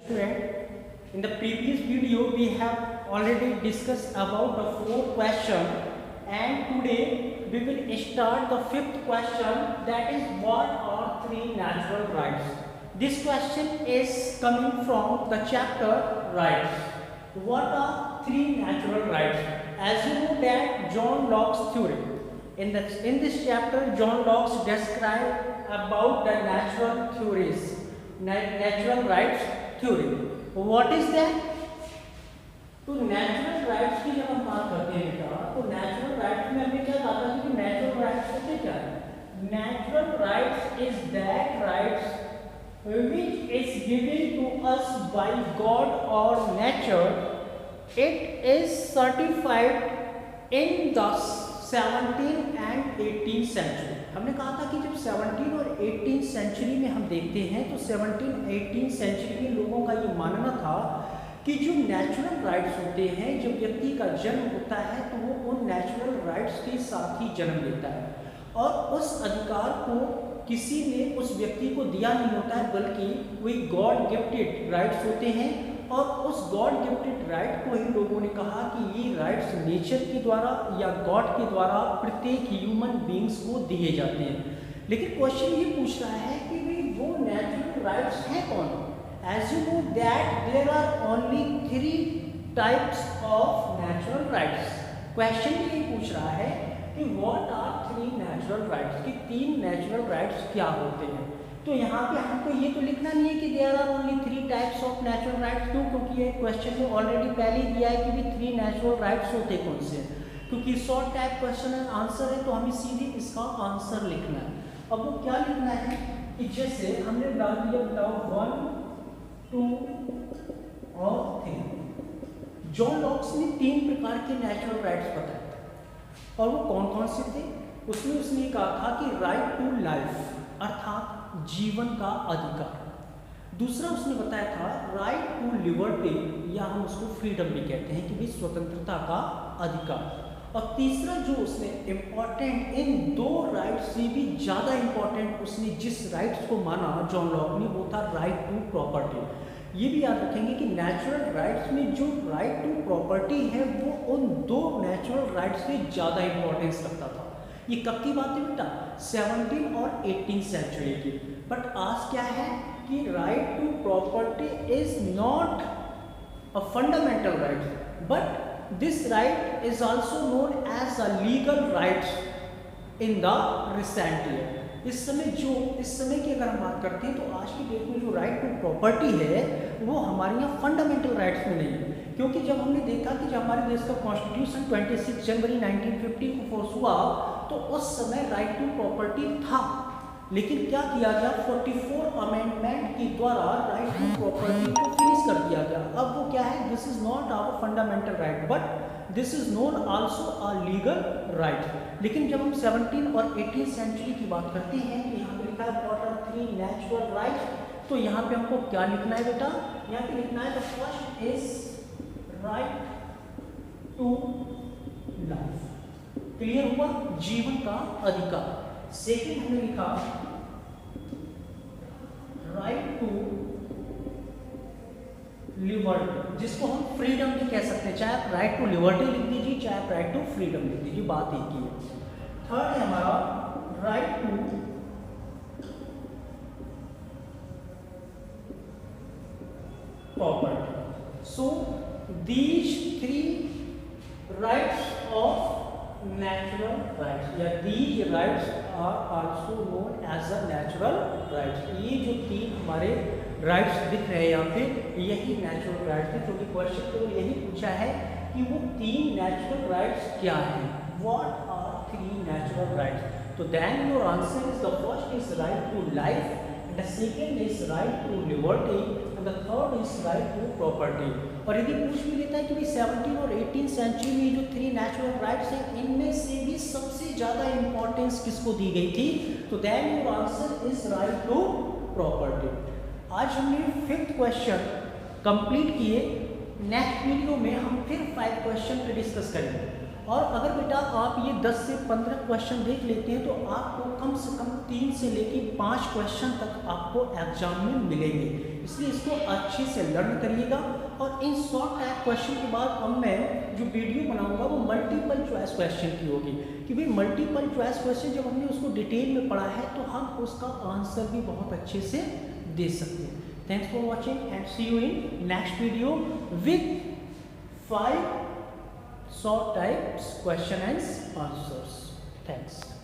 Student, in the previous video we have already discussed about the 4th question, and today we will start the 5th question, that is what are 3 natural rights. This question is coming from the chapter rights. What are 3 natural rights? As you know that John Locke's theory. In this chapter John Locke described about the natural theories, natural rights theory. What is that? तो natural rights की जब हम बात करते हैं बेटा, तो natural rights में हमने क्या कहा था कि नेचुरल राइट्स होते क्या है? Natural rights is that rights which is given to us by God or nature. It is certified in the 17th and 18th century. हमने कहा था कि जब 17 और 18 सेंचुरी में हम देखते हैं तो 17-18 सेंचुरी के लोगों का ये मानना था कि जो नेचुरल राइट्स होते हैं, जब व्यक्ति का जन्म होता है तो वो उन नेचुरल राइट्स के साथ ही जन्म लेता है और उस अधिकार को किसी ने उस व्यक्ति को दिया नहीं होता है, बल्कि वही गॉड गिफ्टेड राइट्स होते हैं। और उस गॉड गिफ्टेड राइट को ही लोगों ने कहा कि ये राइट्स नेचर के द्वारा या गॉड के द्वारा प्रत्येक ह्यूमन बींग्स को दिए जाते हैं। लेकिन क्वेश्चन ये पूछ रहा है कि भाई वो नेचुरल राइट्स हैं कौन? As you know that there are only 3 types of natural rights. Question ये पूछ रहा है कि व्हाट आर 3 नेचुरल राइट्स, कि 3 नेचुरल राइट्स क्या होते हैं। तो यहाँ पे हमको ये तो लिखना नहीं है कि there are only 3 types of natural rights. क्यों? क्योंकि ये क्वेश्चन में ऑलरेडी पहले ही दिया है कि भी 3 नेचुरल राइट्स होते कौन से हैं। क्योंकि short type question and answer है तो हमें सीधे इसका आंसर लिखना है। अब वो क्या लिखना है कि जैसे हमने डाल दिया बताओ 1, 2 और 3। जॉन लॉक्स ने 3 प्रकार के नेचुरल राइट्स बताए और वो कौन कौन से थे? उसमें उसने कहा था कि राइट टू लाइफ अर्थात जीवन का अधिकार। दूसरा उसने बताया था राइट टू लिबर्टी, या हम उसको फ्रीडम भी कहते हैं कि भी स्वतंत्रता का अधिकार। और तीसरा जो उसने इम्पॉर्टेंट, इन 2 राइट्स से भी ज़्यादा इम्पॉर्टेंट उसने जिस राइट्स को माना जॉन लॉक ने, वो था राइट टू प्रॉपर्टी। ये भी याद रखेंगे कि नेचुरल राइट्स में जो राइट टू प्रॉपर्टी है वो उन 2 नेचुरल राइट्स से ज़्यादा इम्पोर्टेंस रखता था। ये कब की बात है बेटा? 17 और 18 सेंचुरी की। बट आज क्या है कि right to property is not a fundamental right, but this right is also known as a legal rights in the recent year. इस समय की अगर हम बात करते हैं तो आज की डेट में जो राइट टू प्रॉपर्टी है वो हमारे यहाँ फंडामेंटल राइट्स में नहीं है। क्योंकि जब हमने देखा कि जब हमारे देश का कॉन्स्टिट्यूशन 26 जनवरी 1950 को फोर्स हुआ तो उस समय राइट टू प्रॉपर्टी था, लेकिन क्या किया गया 44 अमेंडमेंट के द्वारा राइट टू प्रॉपर्टी को फिनिश कर दिया गया। अब वो क्या है, this is not our fundamental right but this is known also a legal right. लेकिन जब हम 17 और 18 सेंचुरी की बात करते हैं तो यहाँ पे लिखा है व्हाट आर 3 नेचुरल राइट्स। तो यहाँ पे हमको क्या लिखना है बेटा? यहाँ पे लिखना है the first is right to life. Clear हुआ? जीवन का अधिकार। सेकेंड हमने लिखा राइट टू लिबर्टी, जिसको हम फ्रीडम भी कह सकते हैं। चाहे आप राइट टू लिबर्टी लिख दीजिए, चाहे आप राइट टू फ्रीडम लिख दीजिए, बात एक ही है। थर्ड है हमारा right to property. So these 3 rights of natural rights, या these rights are also known as the natural rights। ये जो 3 हमारे राइट्स दिख रहे हैं यहाँ पे, यही नेचुरल राइट्स हैं। क्योंकि क्वेश्चन तो यही पूछा है कि वो 3 नेचुरल राइट्स क्या हैं, व्हाट आर 3 नेचुरल राइट्स। तो then your answer is the first is right to life, the second is right to liberty, the third is right to property. और यदि पूछ भी लेता है कि भाई 17 और 18 सेंचुरी में जो 3 नेचुरल राइट्स हैं इनमें से भी सबसे ज़्यादा इंपॉर्टेंस किसको दी गई थी, तो then your answer is right to property. आज हमने 5th क्वेश्चन कंप्लीट किए। नेक्स्ट वीडियो में हम फिर 5 क्वेश्चन पे डिस्कस करेंगे। और अगर बेटा आप ये 10 से 15 क्वेश्चन देख लेते हैं तो आपको कम से कम 3 से लेकर 5 क्वेश्चन तक आपको एग्जाम में मिलेंगे। इसलिए इसको अच्छे से लर्न करिएगा। और इन शॉर्ट टाइप क्वेश्चन के बाद अब मैं जो वीडियो बनाऊंगा वो मल्टीपल चॉइस क्वेश्चन की होगी, कि भाई मल्टीपल चॉइस क्वेश्चन जब हमने उसको डिटेल में पढ़ा है तो हम उसका आंसर भी बहुत अच्छे से दे सकते हैं। Thanks for watching and see you in next video with 5 short types question and answers. Thanks.